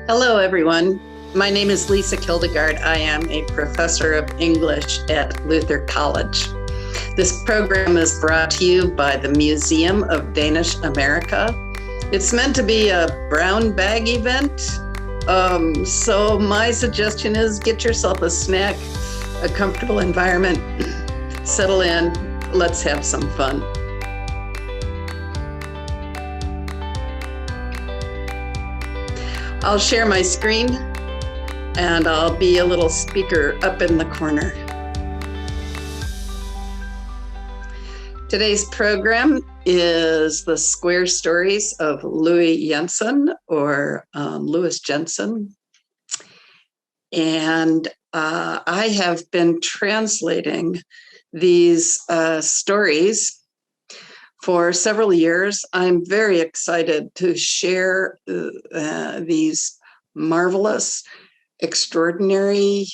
Hello, everyone. My name is Lise Kildegaard. I am a professor of English at Luther College. This program is brought to you by the Museum of Danish America. It's meant to be a brown bag event. So my suggestion is get yourself a snack, a comfortable environment, settle in, let's have some fun. I'll share my screen and I'll be a little speaker up in the corner. Today's program is the Square Stories of Louis Jensen, or Louis Jensen. And I have been translating these stories for several years. I'm very excited to share these marvelous, extraordinary,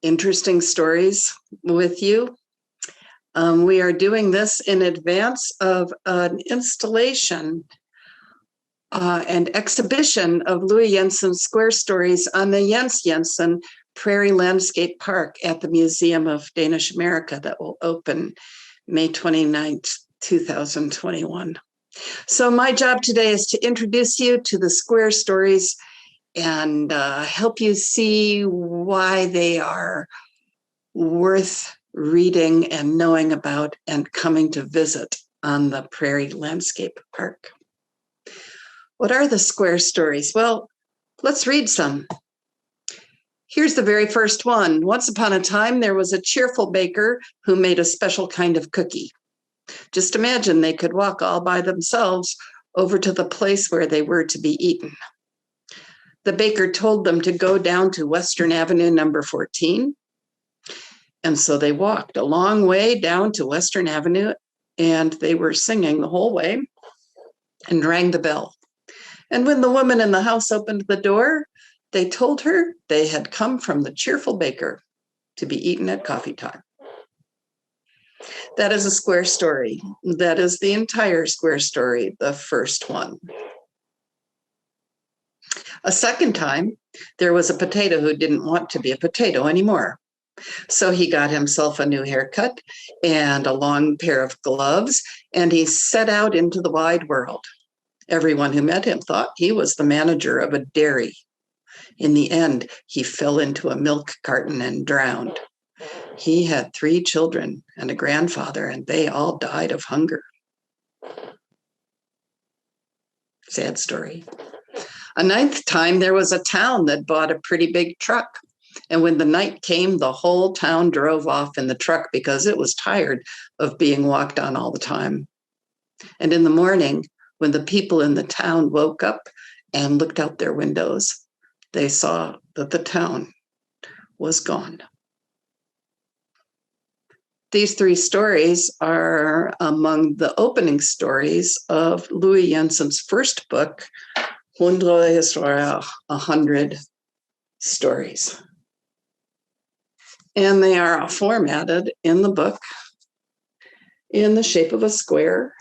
interesting stories with you. We are doing this in advance of an installation and exhibition of Louis Jensen's Square Stories on the Jens Jensen Prairie Landscape Park at the Museum of Danish America that will open May 29th, 2021. So my job today is to introduce you to the Square Stories and help you see why they are worth reading and knowing about and coming to visit on the Prairie Landscape Park. What are the Square Stories? Well, let's read some. Here's the very first one. Once upon a time, there was a cheerful baker who made a special kind of cookie. Just imagine they could walk all by themselves over to the place where they were to be eaten. The baker told them to go down to Western Avenue number 14. And so they walked a long way down to Western Avenue, and they were singing the whole way and rang the bell. And when the woman in the house opened the door, they told her they had come from the cheerful baker to be eaten at coffee time. That is a Square Story. That is the entire Square Story, the first one. A second time, there was a potato who didn't want to be a potato anymore. So he got himself a new haircut and a long pair of gloves, and he set out into the wide world. Everyone who met him thought he was the manager of a dairy. In the end, he fell into a milk carton and drowned. He had 3 children and a grandfather, and they all died of hunger. Sad story. A 9th time, there was a town that bought a pretty big truck. And when the night came, the whole town drove off in the truck because it was tired of being walked on all the time. And in the morning, when the people in the town woke up and looked out their windows, they saw that the town was gone. These 3 stories are among the opening stories of Louis Jensen's first book, 100 Historier, 100 Stories. And they are formatted in the book in the shape of a square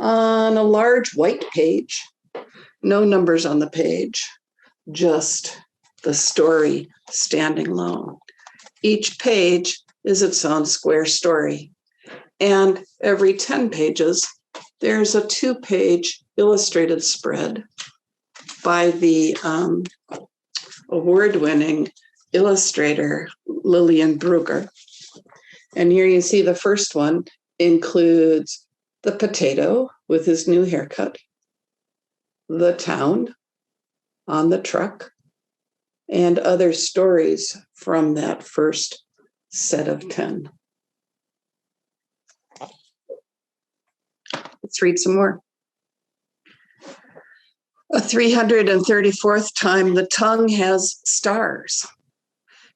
on a large white page, no numbers on the page, just the story standing alone. Each page is its own square story. And every 10 pages, there's a 2-page illustrated spread by the award-winning illustrator Lilian Brugger. And here you see the first one includes the potato with his new haircut, the town on the truck, and other stories from that first set of 10. Let's read some more. A 334th time, the tongue has stars.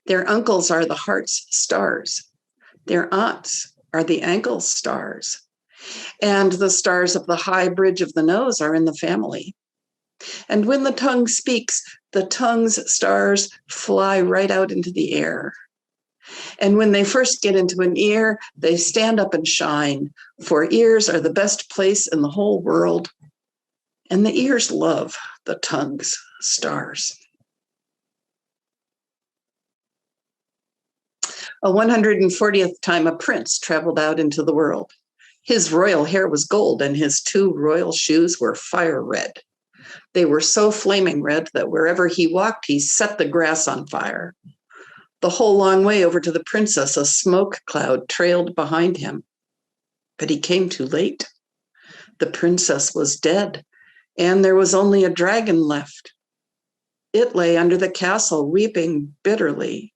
Their uncles are the heart's stars. Their aunts are the ankle stars. And the stars of the high bridge of the nose are in the family. And when the tongue speaks, the tongue's stars fly right out into the air. And when they first get into an ear, they stand up and shine, for ears are the best place in the whole world. And the ears love the tongue's stars. A 140th time a prince traveled out into the world. His royal hair was gold, and his 2 royal shoes were fire red. They were so flaming red that wherever he walked, he set the grass on fire. The whole long way over to the princess, a smoke cloud trailed behind him. But he came too late. The princess was dead, and there was only a dragon left. It lay under the castle, weeping bitterly.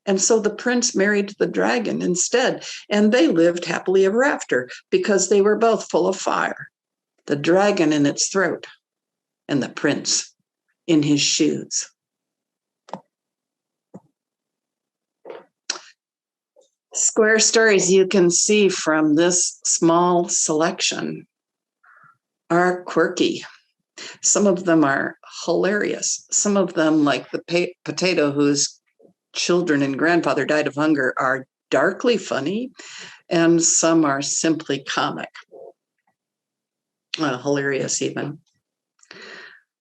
And so the prince married the dragon instead, and they lived happily ever after because they were both full of fire, the dragon in its throat and the prince in his shoes. Square stories you can see from this small selection are quirky. Some of them are hilarious. Some of them, like the potato whose children and grandfather died of hunger, are darkly funny, and some are simply comic, hilarious even.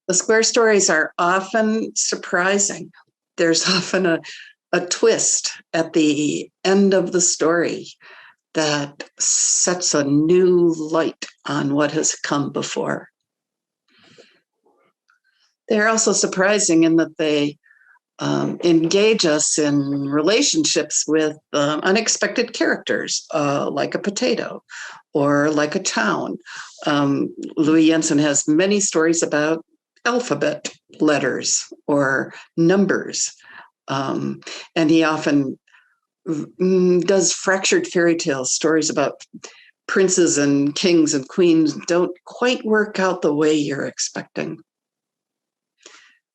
The square stories are often surprising. There's often a twist at the end of the story that sets a new light on what has come before. They're also surprising in that they engage us in relationships with unexpected characters, like a potato or like a town. Louis Jensen has many stories about alphabet letters or numbers. And he often does fractured fairy tales, stories about princes and kings and queens don't quite work out the way you're expecting.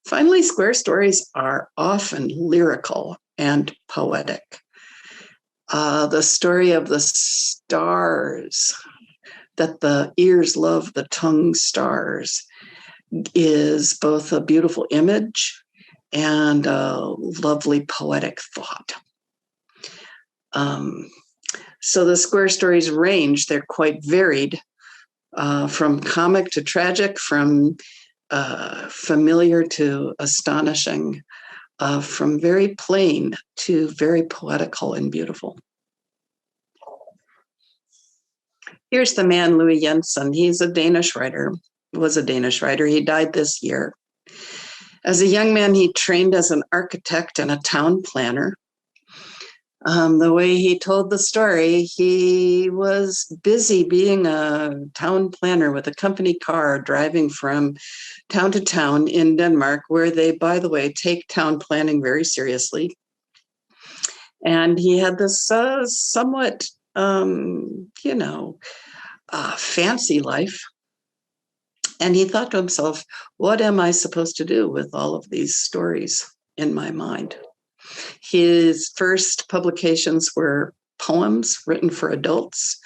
Finally, square stories are often lyrical and poetic. The story of the stars, that the ears love the tongue stars, is both a beautiful image and a lovely poetic thought. So the square stories range. They're quite varied, from comic to tragic, from familiar to astonishing, from very plain to very poetical and beautiful. Here's the man, Louis Jensen. He's a Danish writer, was a Danish writer. He died this year. As a young man, he trained as an architect and a town planner. The way he told the story, he was busy being a town planner with a company car driving from town to town in Denmark, where they, by the way, take town planning very seriously. And he had this somewhat, fancy life. And he thought to himself, what am I supposed to do with all of these stories in my mind? His first publications were poems written for adults,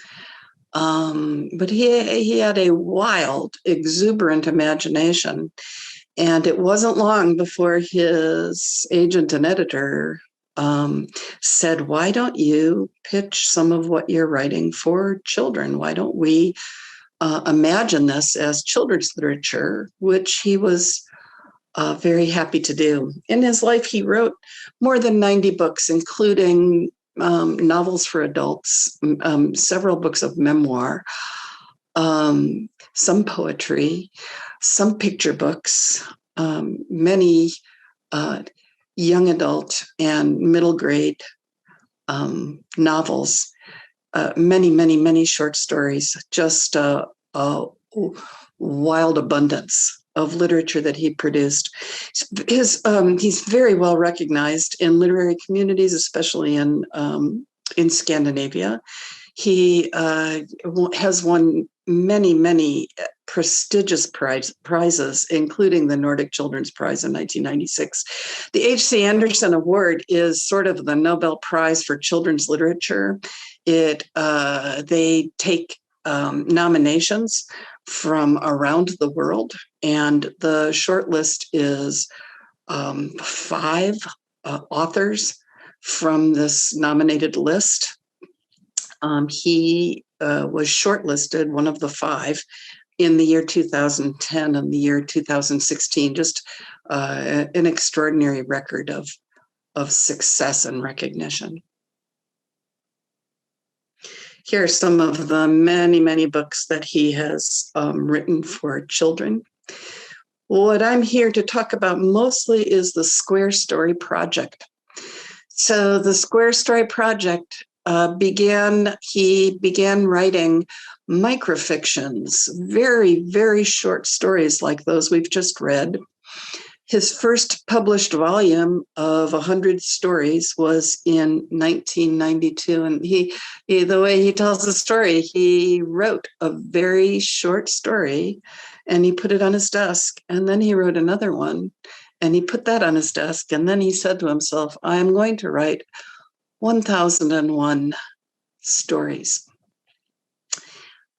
but he had a wild, exuberant imagination, and it wasn't long before his agent and editor said, why don't you pitch some of what you're writing for children? Why don't we imagine this as children's literature, which he was very happy to do. In his life, he wrote more than 90 books, including novels for adults, several books of memoir, some poetry, some picture books, many young adult and middle grade novels, many short stories, just a wild abundance of literature that he produced. He's very well recognized in literary communities, especially in Scandinavia. He has won many prestigious prizes, including the Nordic Children's Prize in 1996. The H.C. Andersen Award is sort of the Nobel Prize for children's literature. They take nominations from around the world, and the short list is 5 authors from this nominated list. He was shortlisted, one of the 5, in the year 2010 and the year 2016. Just an extraordinary record of success and recognition. Here are some of the many, many books that he has written for children. What I'm here to talk about mostly is the Square Story Project. So the Square Story Project he began writing microfictions, very, very short stories like those we've just read. His first published volume of 100 stories was in 1992. And the way he tells the story, he wrote a very short story and he put it on his desk. And then he wrote another one and he put that on his desk. And then he said to himself, I'm going to write 1001 stories.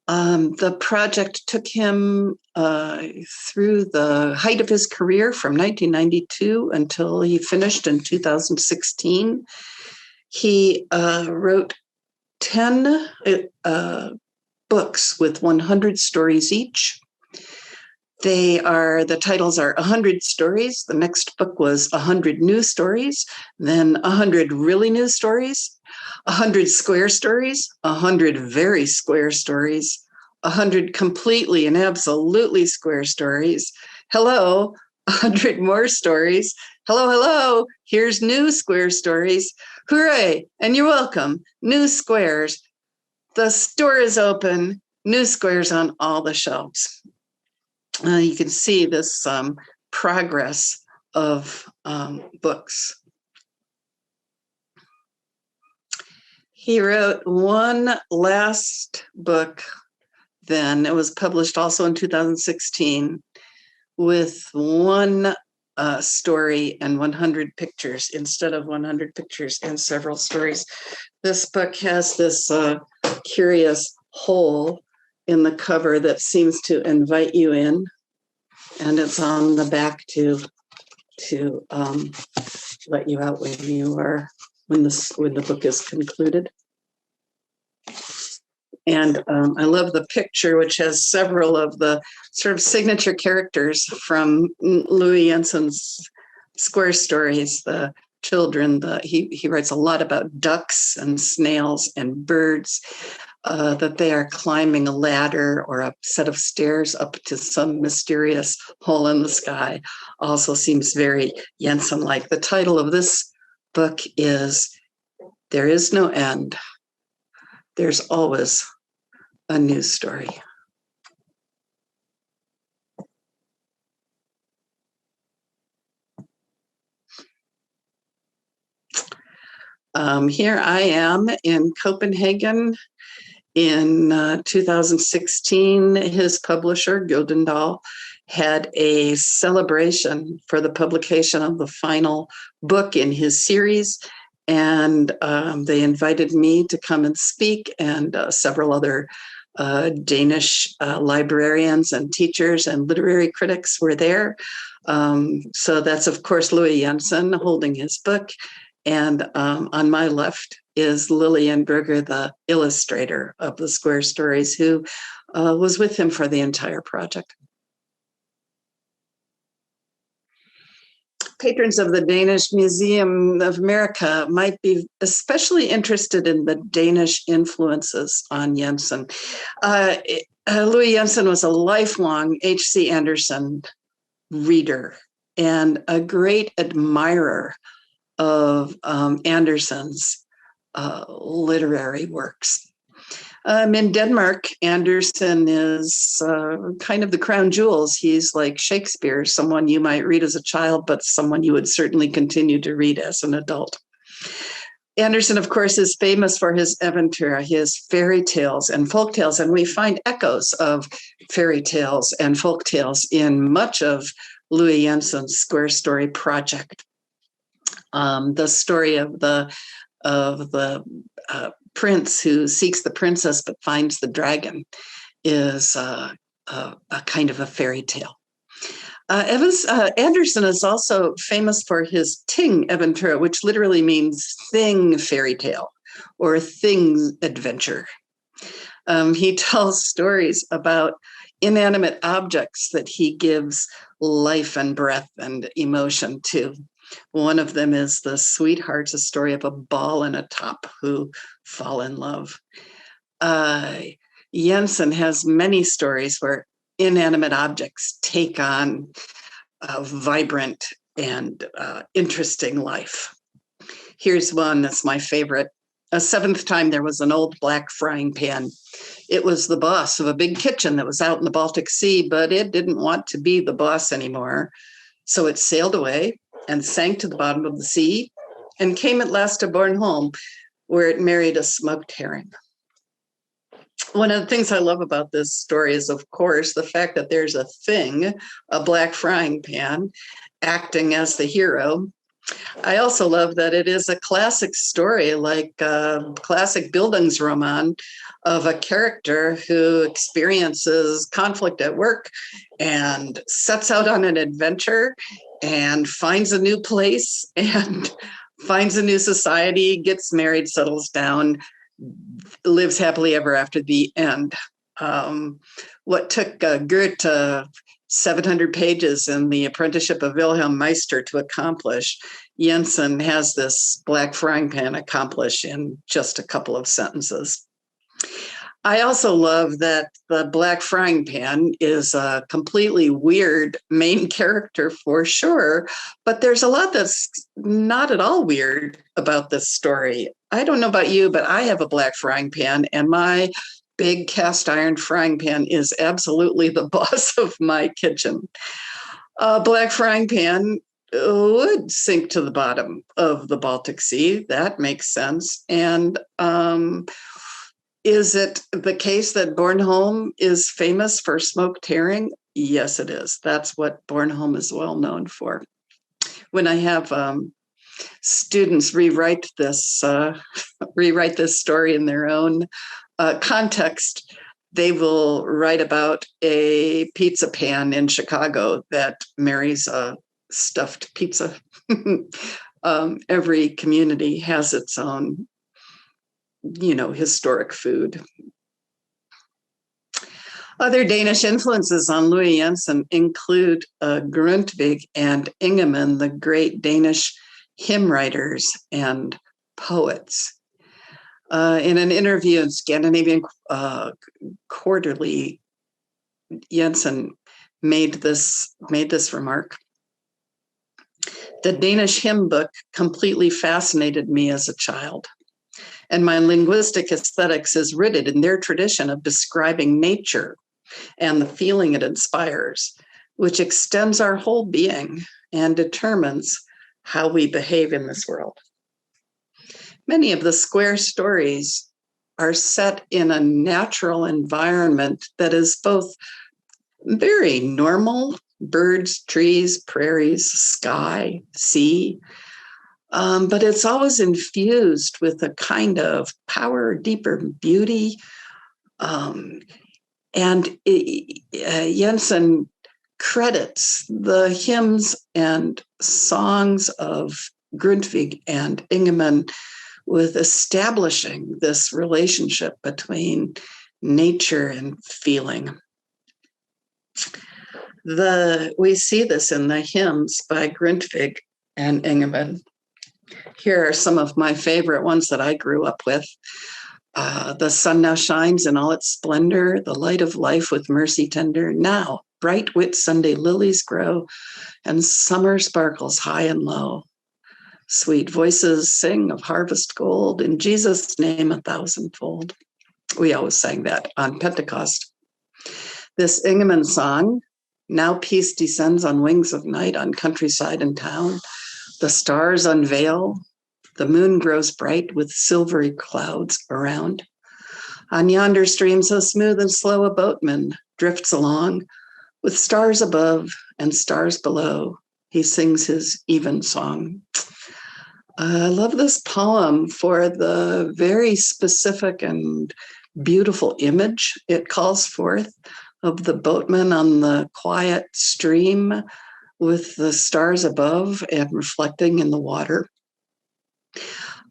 The project took him through the height of his career from 1992 until he finished in 2016. He wrote 10 books with 100 stories each. The titles are 100 stories. The next book was 100 new stories, then 100 really new stories, 100 square stories, 100 very square stories, 100 completely and absolutely square stories. Hello, 100 more stories. Hello, hello, here's new square stories. Hooray, and you're welcome. New squares. The store is open. New squares on all the shelves. You can see this progress of books. He wrote one last book then. It was published also in 2016 with one story and 100 pictures instead of 100 pictures and several stories. This book has this curious hole in the cover that seems to invite you in, and it's on the back to let you out when you are when the book is concluded. And I love the picture, which has several of the sort of signature characters from Louis Jensen's Square Stories. The children, he writes a lot about ducks and snails and birds. That they are climbing a ladder or a set of stairs up to some mysterious hole in the sky also seems very Jensen-like. The title of this book is There Is No End. There's always a new story. Here I am in Copenhagen. In 2016, his publisher, Gyldendal, had a celebration for the publication of the final book in his series. And they invited me to come and speak, and several other Danish librarians and teachers and literary critics were there. So that's, of course, Louis Jensen holding his book. And on my left is Lillian Berger, the illustrator of the Square Stories, who was with him for the entire project. Patrons of the Danish Museum of America might be especially interested in the Danish influences on Jensen. Louis Jensen was a lifelong H.C. Andersen reader and a great admirer of Andersen's literary works. In Denmark, Andersen is kind of the crown jewels. He's like Shakespeare, someone you might read as a child, but someone you would certainly continue to read as an adult. Andersen, of course, is famous for his eventyr, his fairy tales and folk tales, and we find echoes of fairy tales and folk tales in much of Louis Jensen's Square Story project. The story of the prince who seeks the princess but finds the dragon is a kind of a fairy tale. Andersen is also famous for his ting eventyr, which literally means thing fairy tale or thing adventure. He tells stories about inanimate objects that he gives life and breath and emotion to. One of them is the Sweethearts, a story of a ball and a top who fall in love. Jensen has many stories where inanimate objects take on a vibrant and interesting life. Here's one that's my favorite. A seventh time there was an old black frying pan. It was the boss of a big kitchen that was out in the Baltic Sea, but it didn't want to be the boss anymore. So it sailed away and sank to the bottom of the sea and came at last to Bornholm, where it married a smoked herring. One of the things I love about this story is, of course, the fact that there's a thing, a black frying pan, acting as the hero. I also love that it is a classic story, like a classic Bildungsroman of a character who experiences conflict at work and sets out on an adventure and finds a new place and finds a new society, gets married, settles down, lives happily ever after, the end. What took Goethe 700 pages in The Apprenticeship of Wilhelm Meister to accomplish, Jensen has this black frying pan accomplish in just a couple of sentences. I also love that the black frying pan is a completely weird main character for sure, but there's a lot that's not at all weird about this story. I don't know about you, but I have a black frying pan, and my big cast iron frying pan is absolutely the boss of my kitchen. A black frying pan would sink to the bottom of the Baltic Sea. That makes sense. And is it the case that Bornholm is famous for smoked herring? Yes, it is. That's what Bornholm is well known for. When I have students rewrite this story in their own context, they will write about a pizza pan in Chicago that marries a stuffed pizza. Every community has its own, historic food. Other Danish influences on Louis Jensen include Grundtvig and Ingemann, the great Danish hymn writers and poets. In an interview in Scandinavian Quarterly, Jensen made this remark: "The Danish hymn book completely fascinated me as a child, and my linguistic aesthetics is rooted in their tradition of describing nature and the feeling it inspires, which extends our whole being and determines how we behave in this world." Many of the square stories are set in a natural environment that is both very normal: birds, trees, prairies, sky, sea, but it's always infused with a kind of power, deeper beauty. And Jensen credits the hymns and songs of Grundtvig and Ingemann with establishing this relationship between nature and feeling. We see this in the hymns by Grundtvig and Ingemann. Here are some of my favorite ones that I grew up with. The sun now shines in all its splendor, the light of life with mercy tender. Now, bright Whitsunday lilies grow, and summer sparkles high and low. Sweet voices sing of harvest gold, in Jesus' name 1,000-fold. We always sang that on Pentecost. This Ingemann song: "Now peace descends on wings of night, on countryside and town. The stars unveil, the moon grows bright with silvery clouds around. On yonder stream so smooth and slow, a boatman drifts along, with stars above and stars below. He sings his even song." I love this poem for the very specific and beautiful image it calls forth of the boatman on the quiet stream with the stars above and reflecting in the water.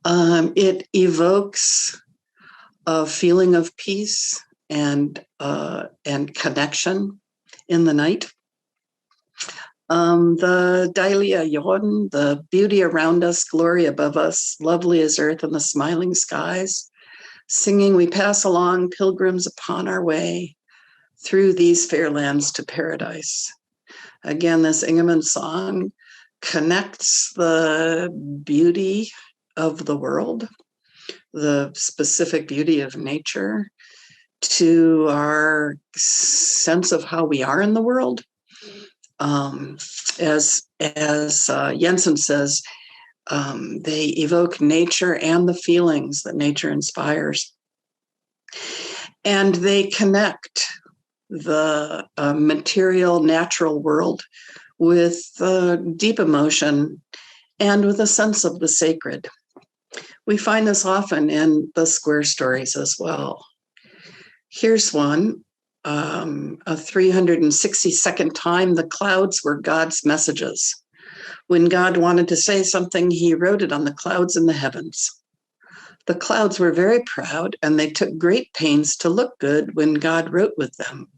It evokes a feeling of peace and connection in the night. The Dahlia Jorden, the beauty around us, glory above us, lovely as earth and the smiling skies. Singing, we pass along, pilgrims upon our way through these fair lands to paradise. Again, this Ingemann song connects the beauty of the world, the specific beauty of nature, to our sense of how we are in the world. As Jensen says, they evoke nature and the feelings that nature inspires. And they connect the material, natural world with deep emotion and with a sense of the sacred. We find this often in the square stories as well. Here's one, a 362nd time, the clouds were God's messages. When God wanted to say something, he wrote it on the clouds in the heavens. The clouds were very proud, and they took great pains to look good when God wrote with them.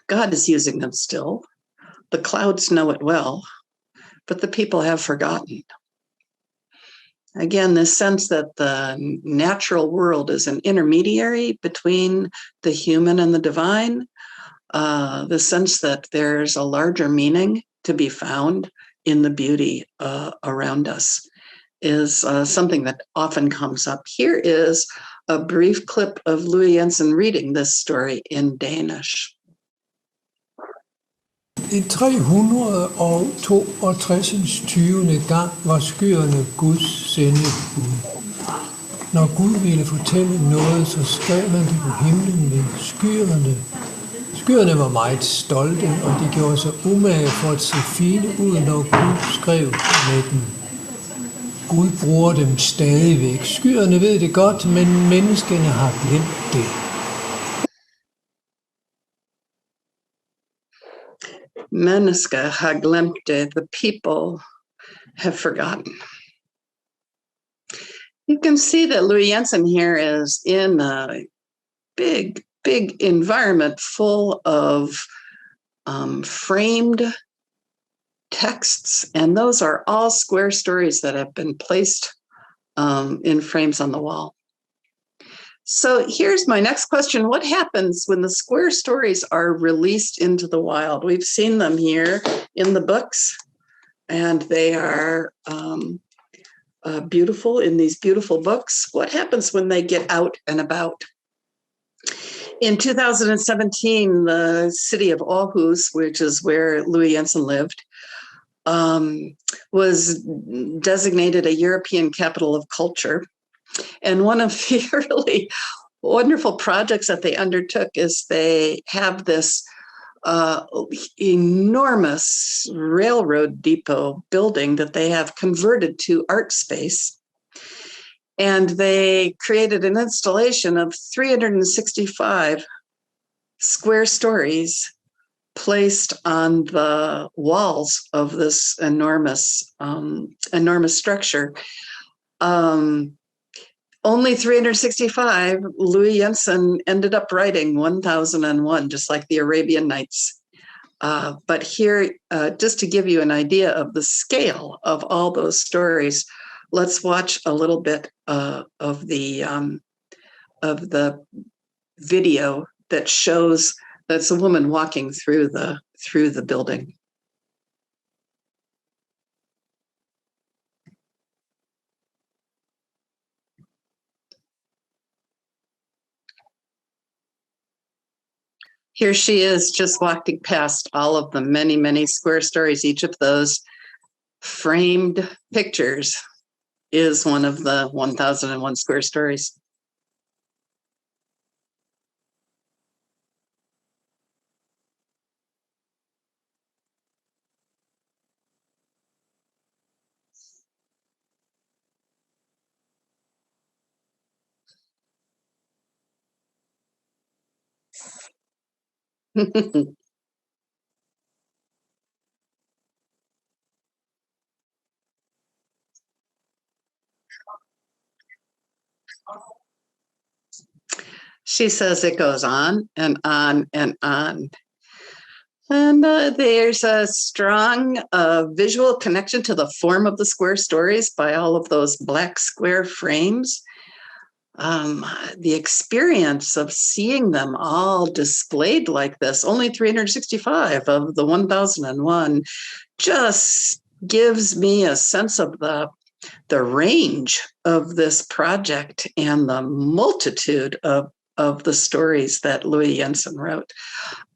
God is using them still. The clouds know it well, but the people have forgotten. Again, this sense that the natural world is an intermediary between the human and the divine, the sense that there's a larger meaning to be found in the beauty around us is something that often comes up. Here is a brief clip of Louis Jensen reading this story in Danish. I 362. gang var skyerne Guds sendebud. Når Gud ville fortælle noget, så skrev han det på himlen ved skyerne. Skyerne var meget stolte, og de gjorde sig umage for at se fine ud, når Gud skrev med dem. Gud bruger dem stadigvæk. Skyerne ved det godt, men menneskene har glemt det. Mennesker har glemt det. The people have forgotten. You can see that Louis Jensen here is in a big environment full of framed texts, and those are all square stories that have been placed in frames on the wall. So here's my next question. What happens when the square stories are released into the wild? We've seen them here in the books, and they are beautiful in these beautiful books. What happens when they get out and about? In 2017, the city of Aarhus, which is where Louis Jensen lived, was designated a European capital of culture. And one of the really wonderful projects that they undertook is they have this enormous railroad depot building that they have converted to art space. And they created an installation of 365 square stories placed on the walls of this enormous structure. Only 365, Louis Jensen ended up writing 1001, just like the Arabian Nights. But here, just to give you an idea of the scale of all those stories, let's watch a little bit of the video that shows that's a woman walking through the building. Here she is, just walking past all of the many square stories. Each of those framed pictures is one of the 1001 square stories. She says it goes on and on and on. And there's a strong visual connection to the form of the square stories by all of those black square frames. The experience of seeing them all displayed like this, only 365 of the 1001, just gives me a sense of the range of this project and the multitude of the stories that Louis Jensen wrote.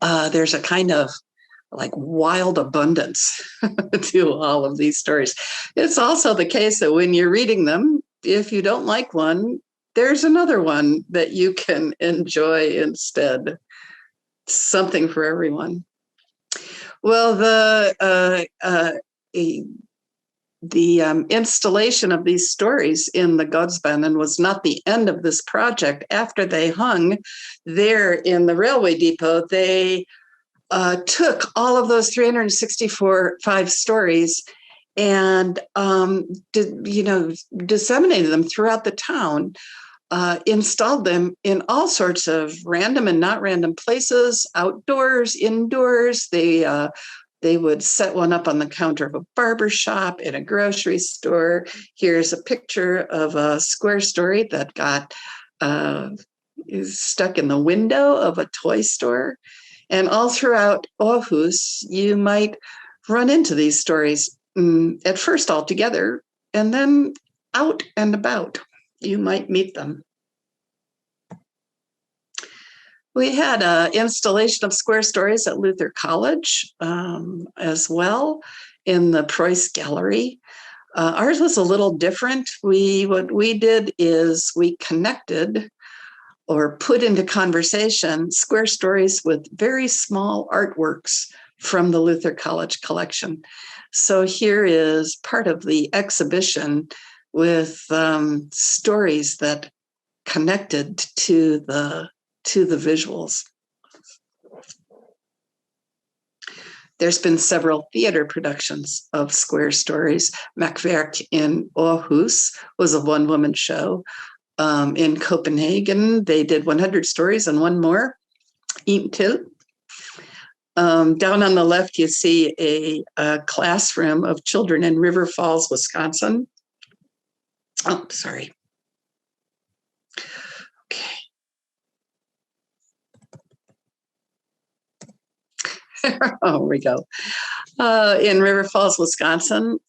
There's a kind of like wild abundance to all of these stories. It's also the case that when you're reading them, if you don't like one, there's another one that you can enjoy instead. Something for everyone. Well, the installation of these stories in the Godsbanen was not the end of this project. After they hung there in the railway depot, they took all of those 365 stories and disseminated them throughout the town, installed them in all sorts of random and not random places, outdoors, indoors. They would set one up on the counter of a barber shop, in a grocery store. Here's a picture of a square story that got stuck in the window of a toy store. And all throughout Aarhus, you might run into these stories, at first all together, and then out and about, you might meet them. We had an installation of square stories at Luther College as well in the Preuss Gallery. Ours was a little different. What we did is we connected or put into conversation square stories with very small artworks from the Luther College collection. So here is part of the exhibition with stories that connected to the visuals. There's been several theater productions of square stories. Mackwerk in Aarhus was a one-woman show. In Copenhagen, they did 100 stories and one more, Eat Till. Down on the left, you see a classroom of children in River Falls, Wisconsin. Oh, sorry. Okay. Oh, we go. In River Falls, Wisconsin,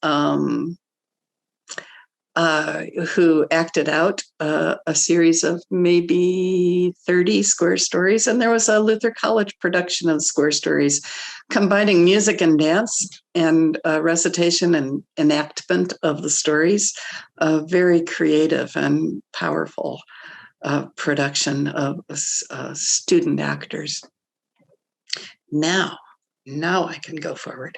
who acted out a series of maybe 30 square stories. And there was a Luther College production of square stories, combining music and dance and recitation and enactment of the stories. A very creative and powerful production of student actors. Now I can go forward.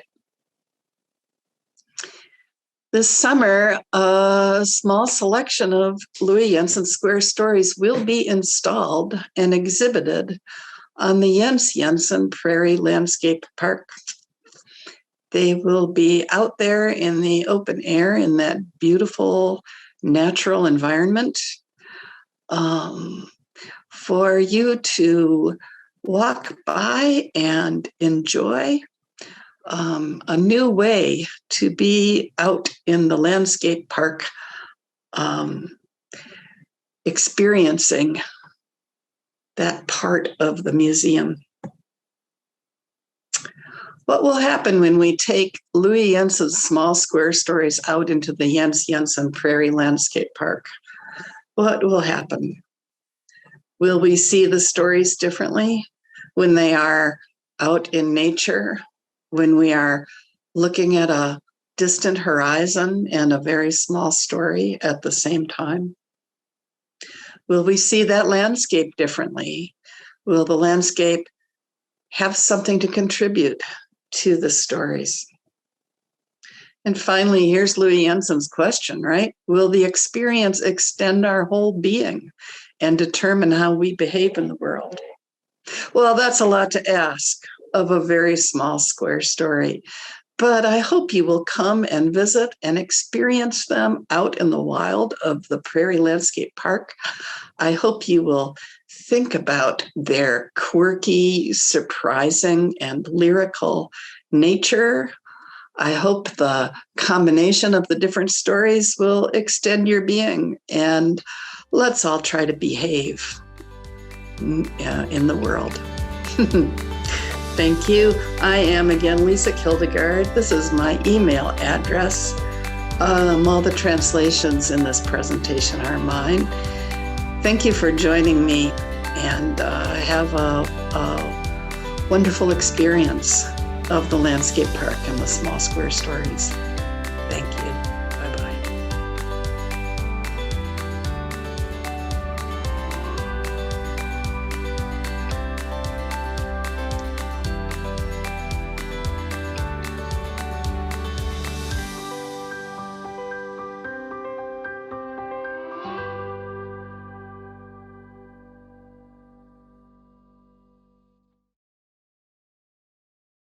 This summer, a small selection of Louis Jensen square stories will be installed and exhibited on the Jens Jensen Prairie Landscape Park. They will be out there in the open air in that beautiful natural environment for you to walk by and enjoy. A new way to be out in the landscape park, experiencing that part of the museum. What will happen when we take Louis Jensen's small square stories out into the Jens Jensen Prairie Landscape Park? What will happen? Will we see the stories differently when they are out in nature? When we are looking at a distant horizon and a very small story at the same time? Will we see that landscape differently? Will the landscape have something to contribute to the stories? And finally, here's Louis Jensen's question, right? Will the experience extend our whole being and determine how we behave in the world? Well, that's a lot to ask of a very small square story, but I hope you will come and visit and experience them out in the wild of the Prairie Landscape Park. I hope you will think about their quirky, surprising, and lyrical nature. I hope the combination of the different stories will extend your being, and let's all try to behave in the world. Thank you. I am again Lise Kildegaard. This is my email address. All the translations in this presentation are mine. Thank you for joining me, and have a wonderful experience of the landscape park and the small square stories. Thank you.